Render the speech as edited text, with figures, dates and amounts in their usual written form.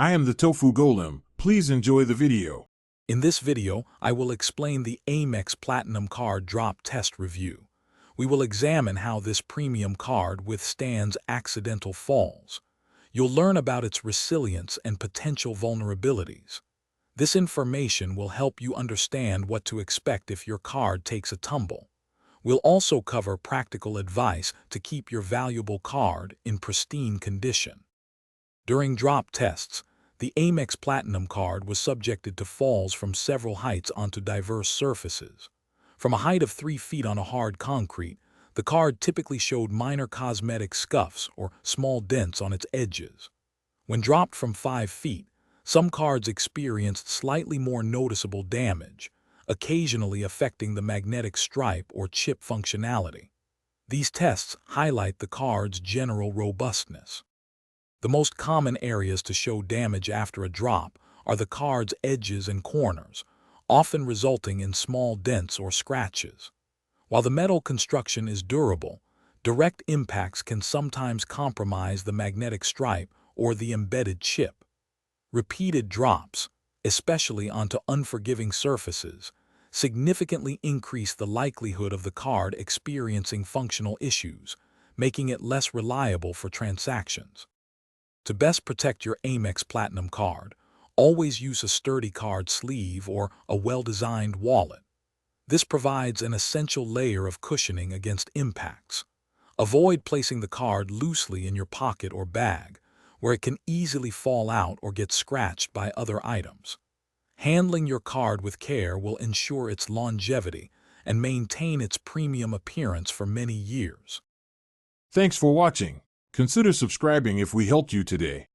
I am the Tofu Golem. Please enjoy the video. In this video, I will explain the Amex Platinum card drop test review. We will examine how this premium card withstands accidental falls. You'll learn about its resilience and potential vulnerabilities. This information will help you understand what to expect if your card takes a tumble. We'll also cover practical advice to keep your valuable card in pristine condition. During drop tests, the Amex Platinum card was subjected to falls from several heights onto diverse surfaces. From a height of 3 feet on a hard concrete, the card typically showed minor cosmetic scuffs or small dents on its edges. When dropped from 5 feet, some cards experienced slightly more noticeable damage, occasionally affecting the magnetic stripe or chip functionality. These tests highlight the card's general robustness. The most common areas to show damage after a drop are the card's edges and corners, often resulting in small dents or scratches. While the metal construction is durable, direct impacts can sometimes compromise the magnetic stripe or the embedded chip. Repeated drops, especially onto unforgiving surfaces, significantly increase the likelihood of the card experiencing functional issues, making it less reliable for transactions. To best protect your Amex Platinum card, always use a sturdy card sleeve or a well-designed wallet. This provides an essential layer of cushioning against impacts. Avoid placing the card loosely in your pocket or bag, where it can easily fall out or get scratched by other items. Handling your card with care will ensure its longevity and maintain its premium appearance for many years. Thanks for watching. Consider subscribing if we helped you today.